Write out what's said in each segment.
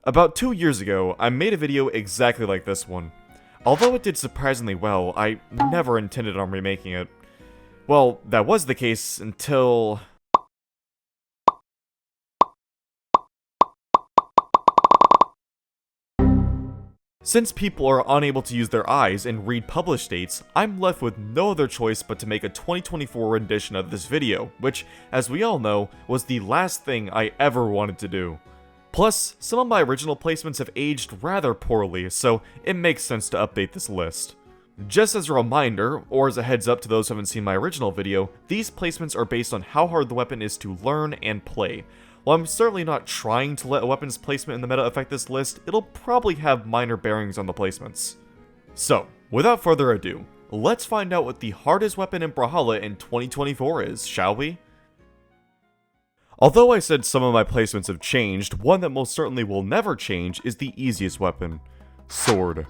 About 2 years ago, I made a video exactly like this one. Although it did surprisingly well, I never intended on remaking it. Well, that was the case until... Since people are unable to use their eyes and read published dates, I'm left with no other choice but to make a 2024 rendition of this video, which, as we all know, was the last thing I ever wanted to do. Plus, some of my original placements have aged rather poorly, so it makes sense to update this list. Just as a reminder, or as a heads up to those who haven't seen my original video, these placements are based on how hard the weapon is to learn and play. While I'm certainly not trying to let a weapon's placement in the meta affect this list, it'll probably have minor bearings on the placements. So, without further ado, let's find out what the hardest weapon in Brawlhalla in 2024 is, shall we? Although I said some of my placements have changed, one that most certainly will never change is the easiest weapon, Sword.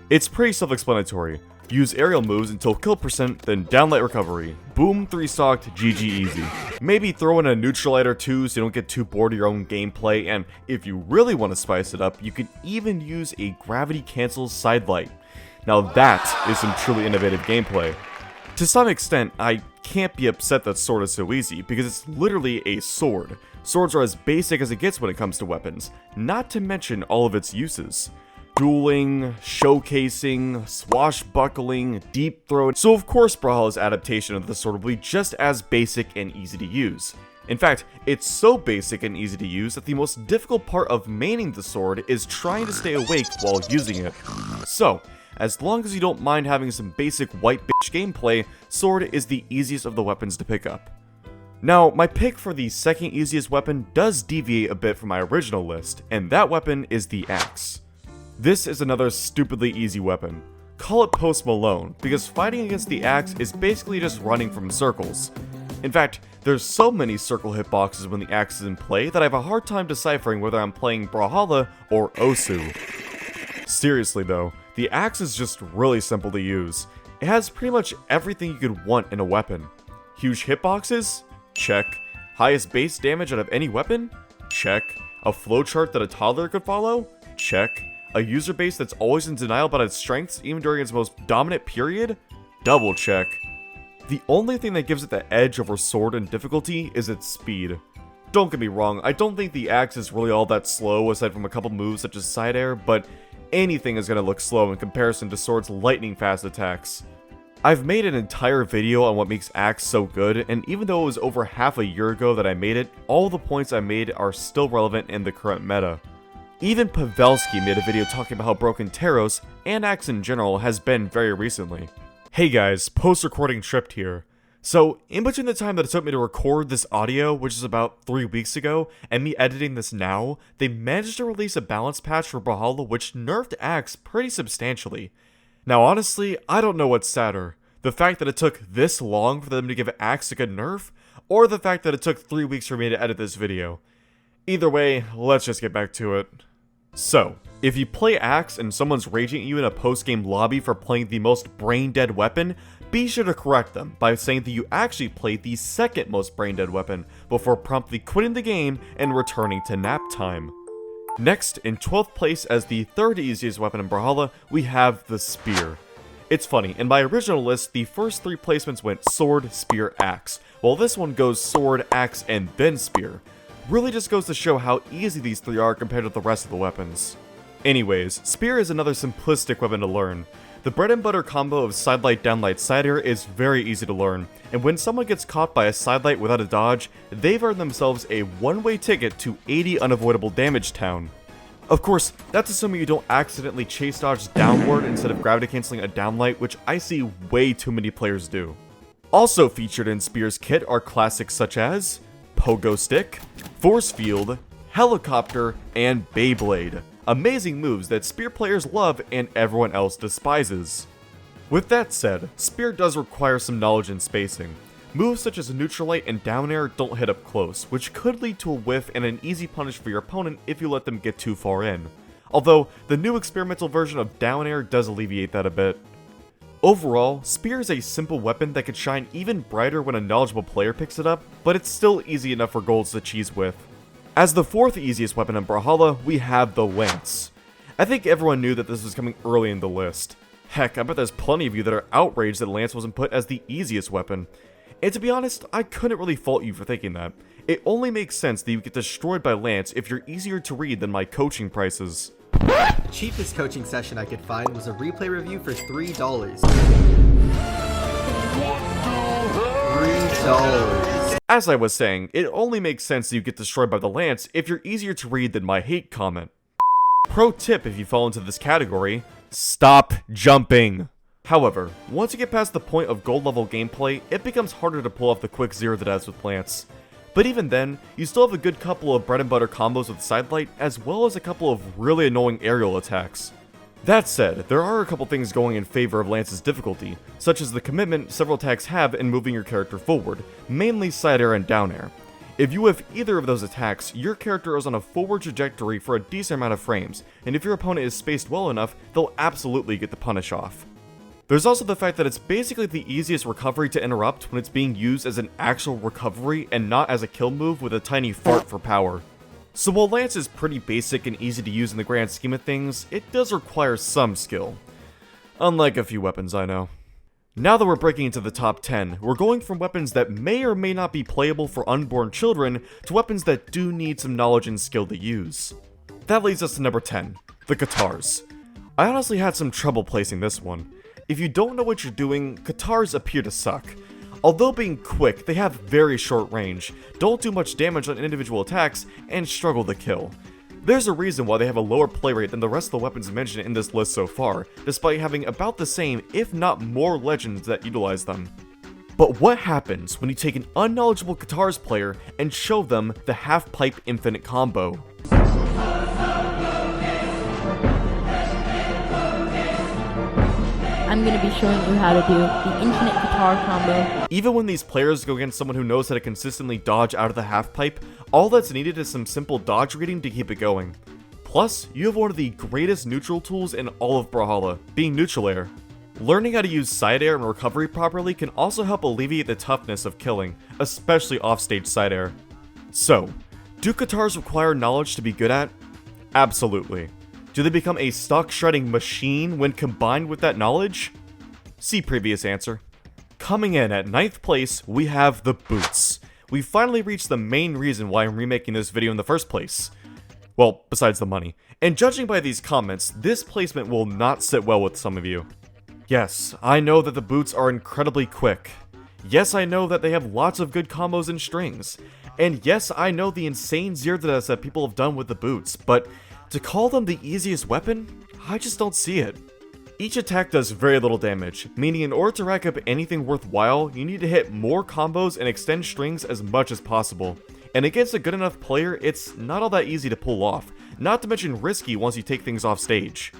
It's pretty self-explanatory. Use aerial moves until kill percent, then downlight recovery. Boom, 3-stocked, GG easy. Maybe throw in a neutral light or two so you don't get too bored of your own gameplay, and if you really want to spice it up, you could even use a gravity cancel side light. Now that is some truly innovative gameplay. To some extent, I can't be upset that Sword is so easy, because it's literally a sword. Swords are as basic as it gets when it comes to weapons, not to mention all of its uses. Dueling, showcasing, swashbuckling, deep throw, so of course Brawlhalla's adaptation of the sword will be just as basic and easy to use. In fact, it's so basic and easy to use that the most difficult part of maining the sword is trying to stay awake while using it. So, as long as you don't mind having some basic white bitch gameplay, Sword is the easiest of the weapons to pick up. Now, my pick for the second easiest weapon does deviate a bit from my original list, and that weapon is the axe. This is another stupidly easy weapon. Call it Post Malone, because fighting against the axe is basically just running from circles. In fact, there's so many circle hitboxes when the axe is in play that I have a hard time deciphering whether I'm playing Brawlhalla or Osu. Seriously though, the axe is just really simple to use. It has pretty much everything you could want in a weapon. Huge hitboxes? Check. Highest base damage out of any weapon? Check. A flowchart that a toddler could follow? Check. A user base that's always in denial about its strengths even during its most dominant period? Double check. The only thing that gives it the edge over Sword in difficulty is its speed. Don't get me wrong, I don't think the axe is really all that slow aside from a couple moves such as side air, but anything is going to look slow in comparison to Sword's lightning fast attacks. I've made an entire video on what makes Axe so good, and even though it was over half a year ago that I made it, all the points I made are still relevant in the current meta. Even Pavelski made a video talking about how broken Taros, and Axe in general, has been very recently. Hey guys, post-recording Tripped here. So, in between the time that it took me to record this audio, which is about 3 weeks ago, and me editing this now, they managed to release a balance patch for Brawlhalla which nerfed Axe pretty substantially. Now honestly, I don't know what's sadder. The fact that it took this long for them to give Axe a good nerf, or the fact that it took 3 weeks for me to edit this video. Either way, let's just get back to it. So, if you play Axe and someone's raging at you in a post-game lobby for playing the most brain-dead weapon, be sure to correct them by saying that you actually played the second most brain-dead weapon before promptly quitting the game and returning to nap time. Next, in 12th place as the third easiest weapon in Brawlhalla, we have the Spear. It's funny, in my original list, the first 3 placements went Sword, Spear, Axe, while this one goes Sword, Axe, and then Spear. Really just goes to show how easy these 3 are compared to the rest of the weapons. Anyways, Spear is another simplistic weapon to learn. The bread and butter combo of sidelight, downlight, side air is very easy to learn, and when someone gets caught by a sidelight without a dodge, they've earned themselves a one-way ticket to 80 unavoidable damage town. Of course, that's assuming you don't accidentally chase dodge downward instead of gravity canceling a downlight, which I see way too many players do. Also featured in Spear's kit are classics such as Pogo Stick, Force Field, Helicopter, and Beyblade. Amazing moves that Spear players love and everyone else despises. With that said, Spear does require some knowledge in spacing. Moves such as Neutral Light and Down Air don't hit up close, which could lead to a whiff and an easy punish for your opponent if you let them get too far in. Although, the new experimental version of Down Air does alleviate that a bit. Overall, Spear is a simple weapon that could shine even brighter when a knowledgeable player picks it up, but it's still easy enough for golds to cheese with. As the fourth easiest weapon in Brawlhalla, we have the lance. I think everyone knew that this was coming early in the list. Heck, I bet there's plenty of you that are outraged that lance wasn't put as the easiest weapon. And to be honest, I couldn't really fault you for thinking that. It only makes sense that you get destroyed by lance if you're easier to read than my coaching prices. The cheapest coaching session I could find was a replay review for $3. $3. As I was saying, it only makes sense that you get destroyed by the lance if you're easier to read than my hate comment. Pro tip if you fall into this category, stop jumping! However, once you get past the point of gold level gameplay, it becomes harder to pull off the quick zero to deaths with lance. But even then, you still have a good couple of bread and butter combos with sidelight, as well as a couple of really annoying aerial attacks. That said, there are a couple things going in favor of Lance's difficulty, such as the commitment several attacks have in moving your character forward, mainly side air and down air. If you whiff either of those attacks, your character is on a forward trajectory for a decent amount of frames, and if your opponent is spaced well enough, they'll absolutely get the punish off. There's also the fact that it's basically the easiest recovery to interrupt when it's being used as an actual recovery and not as a kill move with a tiny fart for power. So while Lance is pretty basic and easy to use in the grand scheme of things, it does require some skill. Unlike a few weapons I know. Now that we're breaking into the top 10, we're going from weapons that may or may not be playable for unborn children to weapons that do need some knowledge and skill to use. That leads us to number 10, the guitars. I honestly had some trouble placing this one. If you don't know what you're doing, guitars appear to suck. Although being quick, they have very short range, don't do much damage on individual attacks, and struggle to kill. There's a reason why they have a lower play rate than the rest of the weapons mentioned in this list so far, despite having about the same, if not more legends that utilize them. But what happens when you take an unknowledgeable guitars player and show them the half-pipe infinite combo? I'm going to be showing you how to do the infinite guitar combo. Even when these players go against someone who knows how to consistently dodge out of the half pipe, all that's needed is some simple dodge reading to keep it going. Plus, you have one of the greatest neutral tools in all of Brawlhalla, being neutral air. Learning how to use side air and recovery properly can also help alleviate the toughness of killing, especially offstage side air. So, do guitars require knowledge to be good at? Absolutely. Do they become a stock shredding machine when combined with that knowledge? See previous answer. Coming in at 9th place, we have the boots. We finally reached the main reason why I'm remaking this video in the first place. Well, besides the money. And judging by these comments, this placement will not sit well with some of you. Yes, I know that the boots are incredibly quick. Yes, I know that they have lots of good combos and strings. And yes, I know the insane zero deaths that people have done with the boots, but to call them the easiest weapon? I just don't see it. Each attack does very little damage, meaning in order to rack up anything worthwhile, you need to hit more combos and extend strings as much as possible. And against a good enough player, it's not all that easy to pull off, not to mention risky once you take things off stage.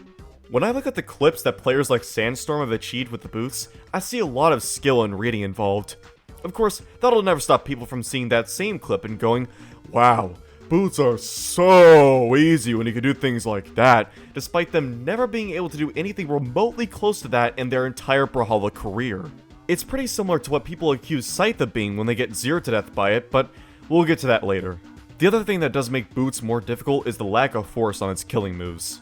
When I look at the clips that players like Sandstorm have achieved with the boots, I see a lot of skill and reading involved. Of course, that'll never stop people from seeing that same clip and going, wow, boots are so easy when you can do things like that, despite them never being able to do anything remotely close to that in their entire Brawlhalla career. It's pretty similar to what people accuse Scythe of being when they get zero to death by it, but we'll get to that later. The other thing that does make boots more difficult is the lack of force on its killing moves.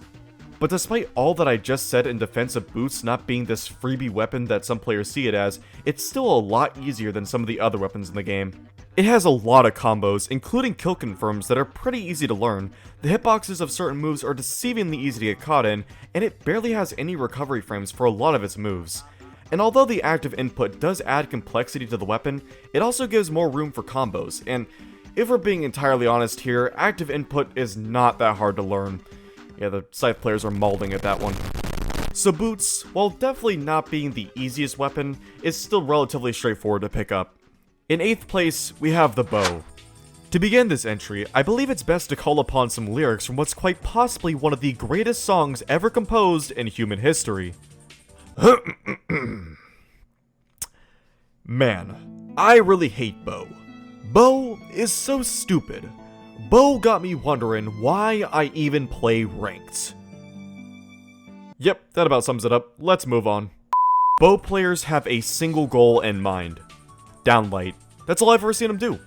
But despite all that I just said in defense of boots not being this freebie weapon that some players see it as, it's still a lot easier than some of the other weapons in the game. It has a lot of combos, including kill confirms that are pretty easy to learn, the hitboxes of certain moves are deceivingly easy to get caught in, and it barely has any recovery frames for a lot of its moves. And although the active input does add complexity to the weapon, it also gives more room for combos, and if we're being entirely honest here, active input is not that hard to learn. Yeah, the Scythe players are mauling at that one. So boots, while definitely not being the easiest weapon, is still relatively straightforward to pick up. In 8th place, we have the bow. To begin this entry, I believe it's best to call upon some lyrics from what's quite possibly one of the greatest songs ever composed in human history. Man, I really hate bow. Bow is so stupid. Bow got me wondering why I even play ranked. Yep, that about sums it up. Let's move on. Bow players have a single goal in mind. Downlight. That's all I've ever seen them do.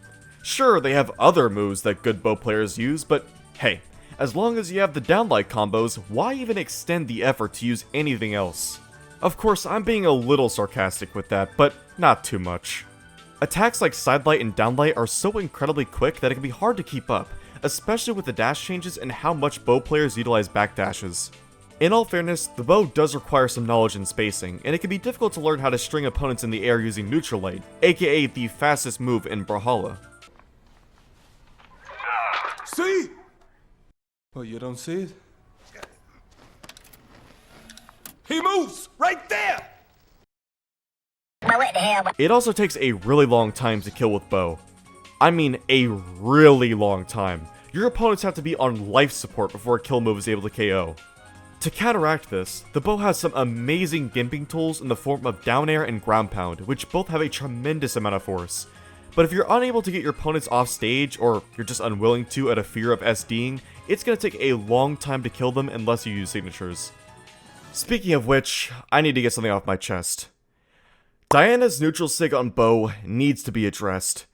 Sure, they have other moves that good bow players use, but hey, as long as you have the downlight combos, why even extend the effort to use anything else? Of course, I'm being a little sarcastic with that, but not too much. Attacks like sidelight and downlight are so incredibly quick that it can be hard to keep up, especially with the dash changes and how much bow players utilize backdashes. In all fairness, the bow does require some knowledge in spacing, and it can be difficult to learn how to string opponents in the air using neutral light, aka the fastest move in Brawlhalla. See? Well, you don't see it? He moves! Right there! It also takes a really long time to kill with bow. I mean a really long time. Your opponents have to be on life support before a kill move is able to KO. To counteract this, the bow has some amazing gimping tools in the form of down air and ground pound, which both have a tremendous amount of force. But if you're unable to get your opponents off stage, or you're just unwilling to out of fear of SDing, it's going to take a long time to kill them unless you use signatures. Speaking of which, I need to get something off my chest. Diana's neutral sig on bow needs to be addressed.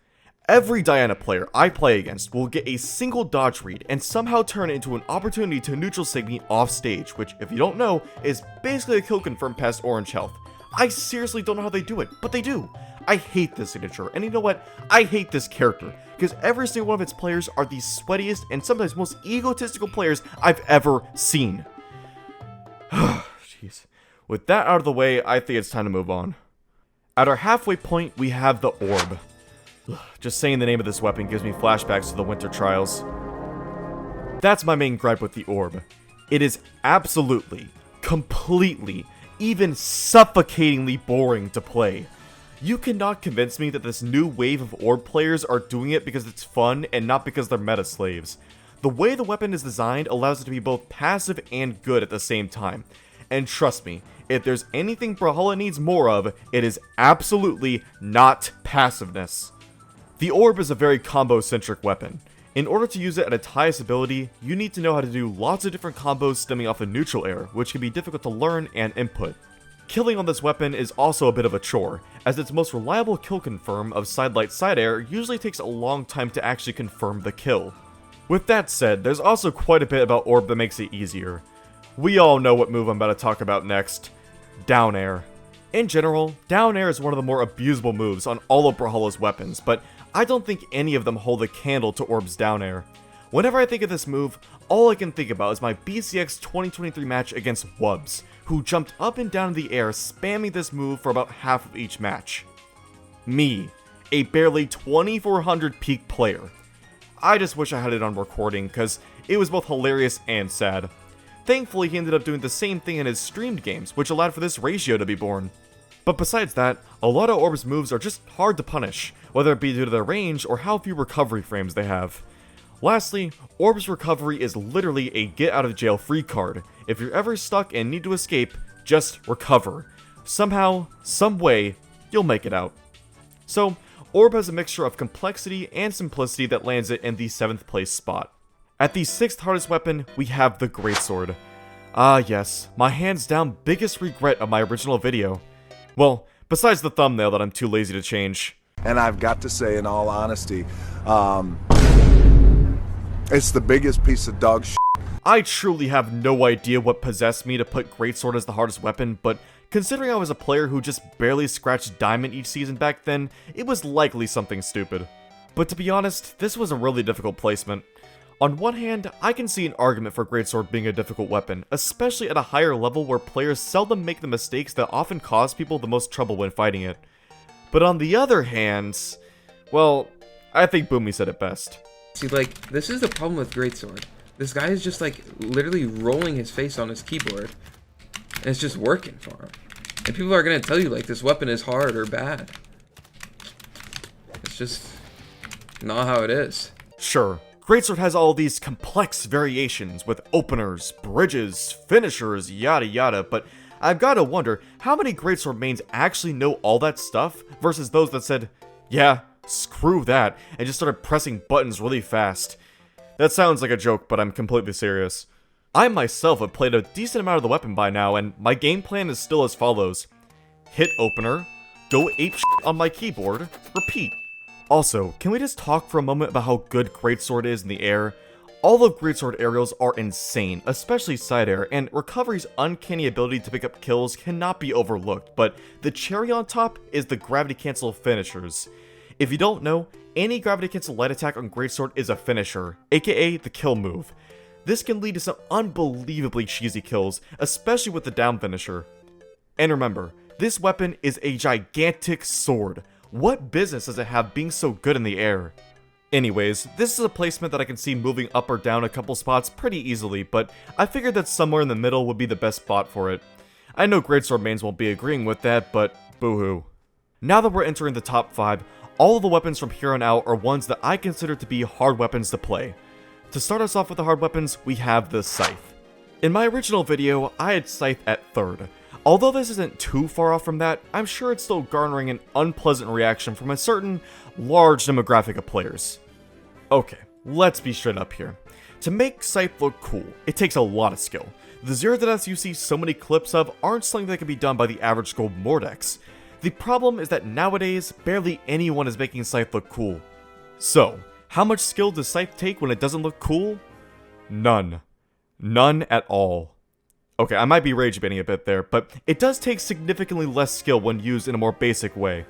Every Diana player I play against will get a single dodge read and somehow turn it into an opportunity to neutral sig me off stage, which, if you don't know, is basically a kill confirm past orange health. I seriously don't know how they do it, but they do. I hate this signature, and you know what? I hate this character, because every single one of its players are the sweatiest and sometimes most egotistical players I've ever seen. Jeez. With that out of the way, I think it's time to move on. At our halfway point, we have the Orb. Just saying the name of this weapon gives me flashbacks to the Winter Trials. That's my main gripe with the Orb. It is absolutely, completely, even suffocatingly boring to play. You cannot convince me that this new wave of Orb players are doing it because it's fun and not because they're meta slaves. The way the weapon is designed allows it to be both passive and good at the same time. And trust me, if there's anything Brawlhalla needs more of, it is absolutely not passiveness. The Orb is a very combo-centric weapon. In order to use it at its highest ability, you need to know how to do lots of different combos stemming off of neutral air, which can be difficult to learn and input. Killing on this weapon is also a bit of a chore, as its most reliable kill confirm of sidelight side air usually takes a long time to actually confirm the kill. With that said, there's also quite a bit about Orb that makes it easier. We all know what move I'm about to talk about next. Down air. In general, down air is one of the more abusable moves on all of Brawlhalla's weapons, but I don't think any of them hold a candle to Orb's down air. Whenever I think of this move, all I can think about is my BCX 2023 match against Wubs, who jumped up and down in the air spamming this move for about half of each match. Me, a barely 2400 peak player. I just wish I had it on recording, cause it was both hilarious and sad. Thankfully, he ended up doing the same thing in his streamed games, which allowed for this ratio to be born. But besides that, a lot of Orb's moves are just hard to punish, whether it be due to their range or how few recovery frames they have. Lastly, Orb's recovery is literally a get out of jail free card. If you're ever stuck and need to escape, just recover. Somehow, some way, you'll make it out. So, Orb has a mixture of complexity and simplicity that lands it in the 7th place spot. At the 6th hardest weapon, we have the Greatsword. Ah yes, my hands down biggest regret of my original video. Well, besides the thumbnail that I'm too lazy to change. And I've got to say, in all honesty, it's the biggest piece of dog shit. I truly have no idea what possessed me to put Greatsword as the hardest weapon, but considering I was a player who just barely scratched Diamond each season back then, it was likely something stupid. But to be honest, this was a really difficult placement. On one hand, I can see an argument for Greatsword being a difficult weapon, especially at a higher level where players seldom make the mistakes that often cause people the most trouble when fighting it. But on the other hand, well, I think Boomy said it best. See, like, this is the problem with Greatsword. This guy is just, like, literally rolling his face on his keyboard, and it's just working for him. And people are gonna tell you, like, this weapon is hard or bad. It's just not how it is. Sure, Greatsword has all these complex variations with openers, bridges, finishers, yada yada, but I've gotta wonder how many Greatsword mains actually know all that stuff versus those that said, yeah, screw that, and just started pressing buttons really fast. That sounds like a joke, but I'm completely serious. I myself have played a decent amount of the weapon by now, and my game plan is still as follows. Hit opener, go ape shit on my keyboard, repeat. Also, can we just talk for a moment about how good Greatsword is in the air? All of Greatsword aerials are insane, especially side air, and Recovery's uncanny ability to pick up kills cannot be overlooked, but the cherry on top is the gravity cancel finishers. If you don't know, any gravity cancel light attack on Greatsword is a finisher, aka the kill move. This can lead to some unbelievably cheesy kills, especially with the down finisher. And remember, this weapon is a gigantic sword. What business does it have being so good in the air? Anyways, this is a placement that I can see moving up or down a couple spots pretty easily, but I figured that somewhere in the middle would be the best spot for it. I know Greatsword mains won't be agreeing with that, but boohoo. Now that we're entering the top 5, all of the weapons from here on out are ones that I consider to be hard weapons to play. To start us off with the hard weapons, we have the Scythe. In my original video, I had Scythe at 3rd. Although this isn't too far off from that, I'm sure it's still garnering an unpleasant reaction from a certain large demographic of players. Okay, let's be straight up here. To make Scythe look cool, it takes a lot of skill. The zero deaths you see so many clips of aren't something that can be done by the average gold Mordex. The problem is that nowadays, barely anyone is making Scythe look cool. So, how much skill does Scythe take when it doesn't look cool? None. None at all. Okay, I might be rage baiting a bit there, but it does take significantly less skill when used in a more basic way.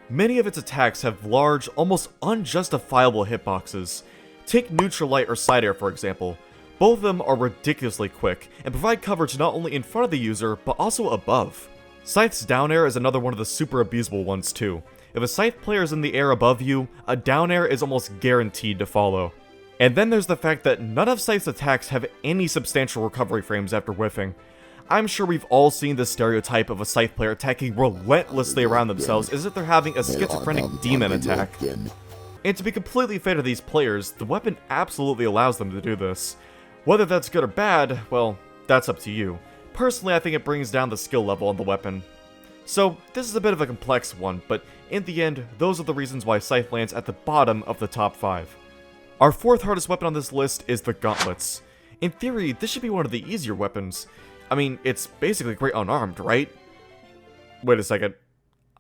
Many of its attacks have large, almost unjustifiable hitboxes. Take Neutral Light or Side Air for example. Both of them are ridiculously quick, and provide coverage not only in front of the user, but also above. Scythe's down air is another one of the super abusable ones too. If a Scythe player is in the air above you, a down air is almost guaranteed to follow. And then there's the fact that none of Scythe's attacks have any substantial recovery frames after whiffing. I'm sure we've all seen the stereotype of a Scythe player attacking relentlessly around themselves as if they're having a schizophrenic demon attack. And to be completely fair to these players, the weapon absolutely allows them to do this. Whether that's good or bad, well, that's up to you. Personally, I think it brings down the skill level on the weapon. So, this is a bit of a complex one, but in the end, those are the reasons why Scythe lands at the bottom of the top 5. Our 4th hardest weapon on this list is the Gauntlets. In theory, this should be one of the easier weapons. I mean, it's basically great unarmed, right? Wait a second.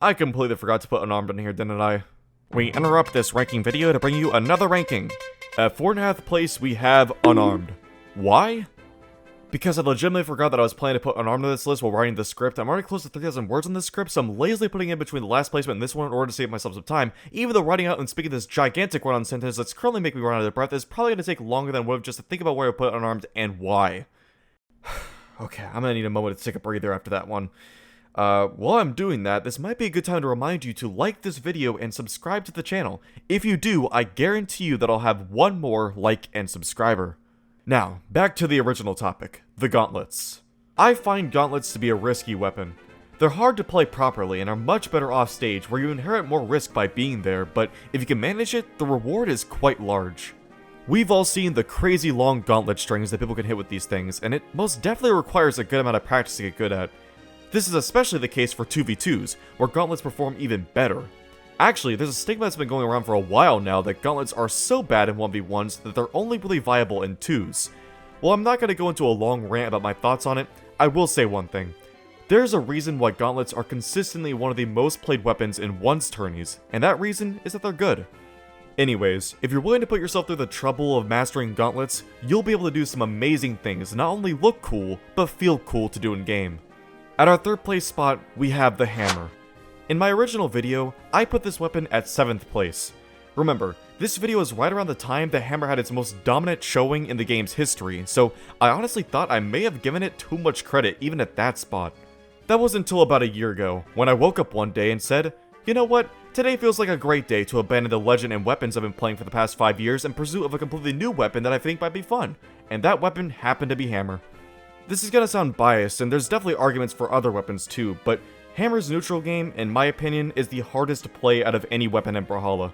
I completely forgot to put unarmed in here, didn't I? We interrupt this ranking video to bring you another ranking. At 4.5th place, we have unarmed. Why? Because I legitimately forgot that I was planning to put unarmed on this list while writing the script. I'm already close to 3,000 words on this script, so I'm lazily putting in between the last placement and this one in order to save myself some time, even though writing out and speaking this gigantic run-on sentence that's currently making me run out of breath is probably going to take longer than I would have just to think about where I put unarmed and why. Okay, I'm going to need a moment to take a breather after that one. While I'm doing that, this might be a good time to remind you to like this video and subscribe to the channel. If you do, I guarantee you that I'll have one more like and subscriber. Now, back to the original topic, the Gauntlets. I find Gauntlets to be a risky weapon. They're hard to play properly and are much better off stage where you inherit more risk by being there, but if you can manage it, the reward is quite large. We've all seen the crazy long gauntlet strings that people can hit with these things, and it most definitely requires a good amount of practice to get good at. This is especially the case for 2v2s, where gauntlets perform even better. Actually, there's a stigma that's been going around for a while now that gauntlets are so bad in 1v1s that they're only really viable in 2s. While I'm not going to go into a long rant about my thoughts on it, I will say one thing. There's a reason why gauntlets are consistently one of the most played weapons in 1s tourneys, and that reason is that they're good. Anyways, if you're willing to put yourself through the trouble of mastering gauntlets, you'll be able to do some amazing things that not only look cool, but feel cool to do in game. At our 3rd place spot, we have the hammer. In my original video, I put this weapon at 7th place. Remember, this video is right around the time the hammer had its most dominant showing in the game's history, so I honestly thought I may have given it too much credit even at that spot. That was until about a year ago, when I woke up one day and said, you know what, today feels like a great day to abandon the legend and weapons I've been playing for the past 5 years in pursuit of a completely new weapon that I think might be fun, and that weapon happened to be hammer. This is gonna sound biased, and there's definitely arguments for other weapons too, but hammer's neutral game, in my opinion, is the hardest to play out of any weapon in Brawlhalla.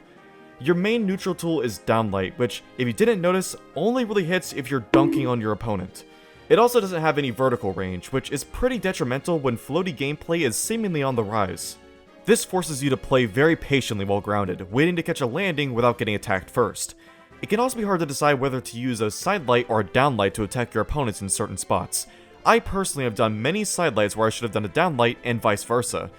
Your main neutral tool is downlight, which, if you didn't notice, only really hits if you're dunking on your opponent. It also doesn't have any vertical range, which is pretty detrimental when floaty gameplay is seemingly on the rise. This forces you to play very patiently while grounded, waiting to catch a landing without getting attacked first. It can also be hard to decide whether to use a side light or a downlight to attack your opponents in certain spots. I personally have done many side lights where I should have done a downlight and vice versa.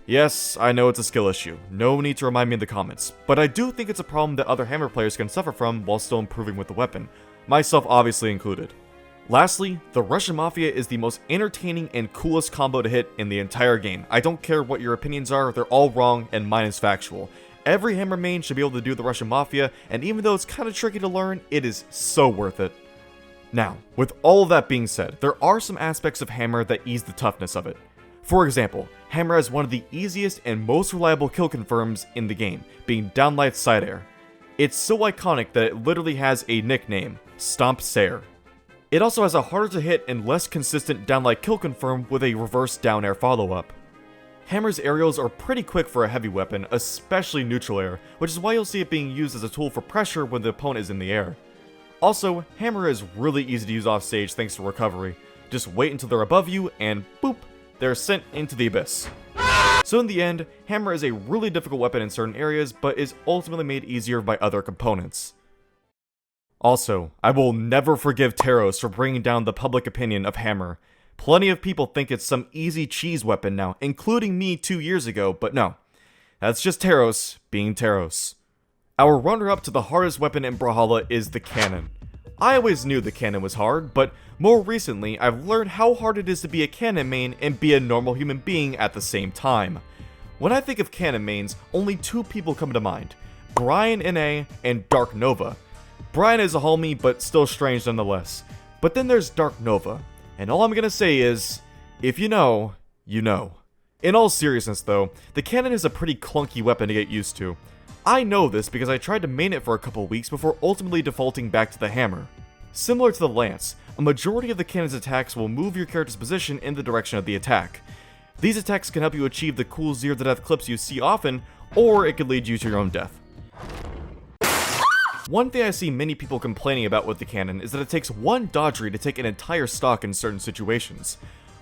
Yes, I know it's a skill issue, no need to remind me in the comments, but I do think it's a problem that other hammer players can suffer from while still improving with the weapon, myself obviously included. Lastly, the Russian Mafia is the most entertaining and coolest combo to hit in the entire game. I don't care what your opinions are, they're all wrong and mine is factual. Every hammer main should be able to do the Russian Mafia, and even though it's kinda tricky to learn, it is so worth it. Now, with all of that being said, there are some aspects of hammer that ease the toughness of it. For example, hammer has one of the easiest and most reliable kill confirms in the game, being Downlight's side air. It's so iconic that it literally has a nickname, Stomp Sair. It also has a harder to hit and less consistent downlight kill confirm with a reverse down air follow-up. Hammer's aerials are pretty quick for a heavy weapon, especially neutral air, which is why you'll see it being used as a tool for pressure when the opponent is in the air. Also, hammer is really easy to use off stage thanks to recovery. Just wait until they're above you and boop, they're sent into the abyss. So in the end, hammer is a really difficult weapon in certain areas, but is ultimately made easier by other components. Also, I will never forgive Taros for bringing down the public opinion of hammer. Plenty of people think it's some easy cheese weapon now, including me 2 years ago, but no. That's just Taros being Taros. Our runner-up to the hardest weapon in Brawlhalla is the cannon. I always knew the cannon was hard, but more recently I've learned how hard it is to be a cannon main and be a normal human being at the same time. When I think of cannon mains, only 2 people come to mind, Brian NA and Dark Nova. Brian is a homie, but still strange nonetheless. But then there's Dark Nova, and all I'm gonna say is, if you know, you know. In all seriousness though, the cannon is a pretty clunky weapon to get used to. I know this because I tried to main it for a couple weeks before ultimately defaulting back to the hammer. Similar to the lance, a majority of the cannon's attacks will move your character's position in the direction of the attack. These attacks can help you achieve the cool 0 to death clips you see often, or it could lead you to your own death. One thing I see many people complaining about with the cannon is that it takes one dodge read to take an entire stock in certain situations.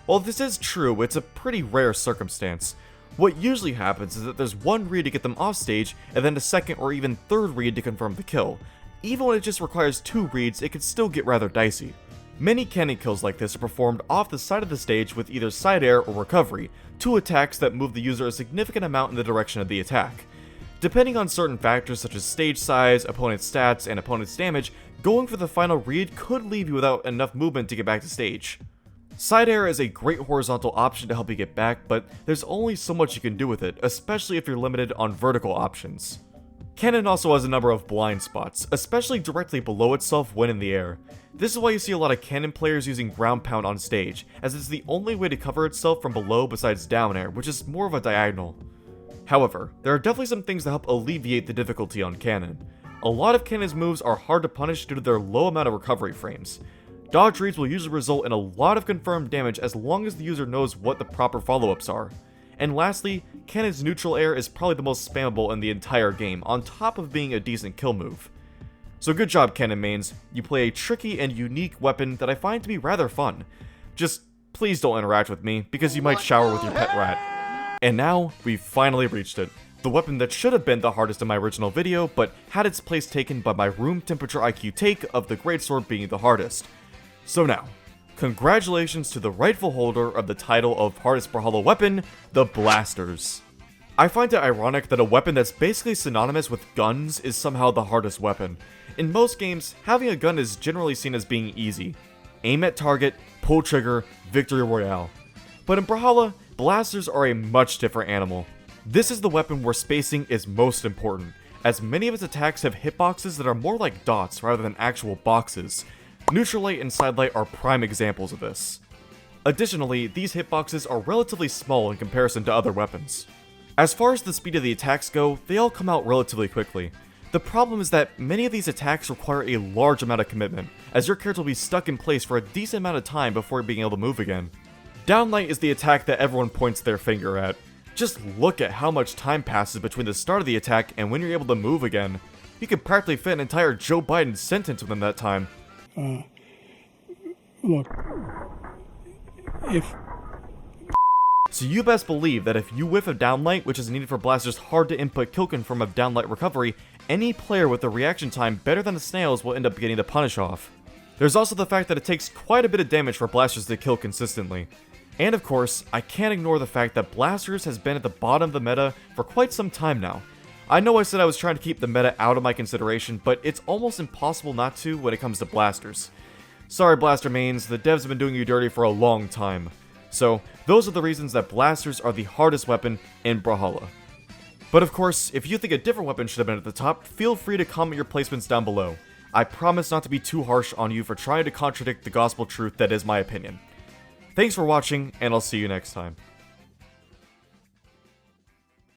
While this is true, it's a pretty rare circumstance. What usually happens is that there's one read to get them off stage, and then a second or even third read to confirm the kill. Even when it just requires 2 reads, it can still get rather dicey. Many cannon kills like this are performed off the side of the stage with either side air or recovery, 2 attacks that move the user a significant amount in the direction of the attack. Depending on certain factors such as stage size, opponent's stats, and opponent's damage, going for the final read could leave you without enough movement to get back to stage. Side air is a great horizontal option to help you get back, but there's only so much you can do with it, especially if you're limited on vertical options. Cannon also has a number of blind spots, especially directly below itself when in the air. This is why you see a lot of cannon players using ground pound on stage, as it's the only way to cover itself from below besides down air, which is more of a diagonal. However, there are definitely some things that help alleviate the difficulty on cannon. A lot of cannon's moves are hard to punish due to their low amount of recovery frames. Dodge reads will usually result in a lot of confirmed damage as long as the user knows what the proper follow-ups are. And lastly, cannon's neutral air is probably the most spammable in the entire game, on top of being a decent kill move. So good job cannon mains, you play a tricky and unique weapon that I find to be rather fun. Just please don't interact with me, because you might shower with your pet rat. And now, we've finally reached it. The weapon that should have been the hardest in my original video, but had its place taken by my room temperature IQ take of the Greatsword being the hardest. So now, congratulations to the rightful holder of the title of hardest Brawlhalla weapon, the Blasters. I find it ironic that a weapon that's basically synonymous with guns is somehow the hardest weapon. In most games, having a gun is generally seen as being easy. Aim at target, pull trigger, victory royale. But in Brawlhalla, blasters are a much different animal. This is the weapon where spacing is most important, as many of its attacks have hitboxes that are more like dots rather than actual boxes. Neutral light and side light are prime examples of this. Additionally, these hitboxes are relatively small in comparison to other weapons. As far as the speed of the attacks go, they all come out relatively quickly. The problem is that many of these attacks require a large amount of commitment, as your character will be stuck in place for a decent amount of time before being able to move again. Downlight is the attack that everyone points their finger at. Just look at how much time passes between the start of the attack and when you're able to move again. You could practically fit an entire Joe Biden sentence within that time. Look, So you best believe that if you whiff a downlight, which is needed for blasters hard to input kill confirm of downlight recovery, any player with a reaction time better than the snails will end up getting the punish off. There's also the fact that it takes quite a bit of damage for blasters to kill consistently. And of course, I can't ignore the fact that blasters has been at the bottom of the meta for quite some time now. I know I said I was trying to keep the meta out of my consideration, but it's almost impossible not to when it comes to blasters. Sorry blaster mains, the devs have been doing you dirty for a long time. So, those are the reasons that blasters are the hardest weapon in Brawlhalla. But of course, if you think a different weapon should have been at the top, feel free to comment your placements down below. I promise not to be too harsh on you for trying to contradict the gospel truth that is my opinion. Thanks for watching, and I'll see you next time.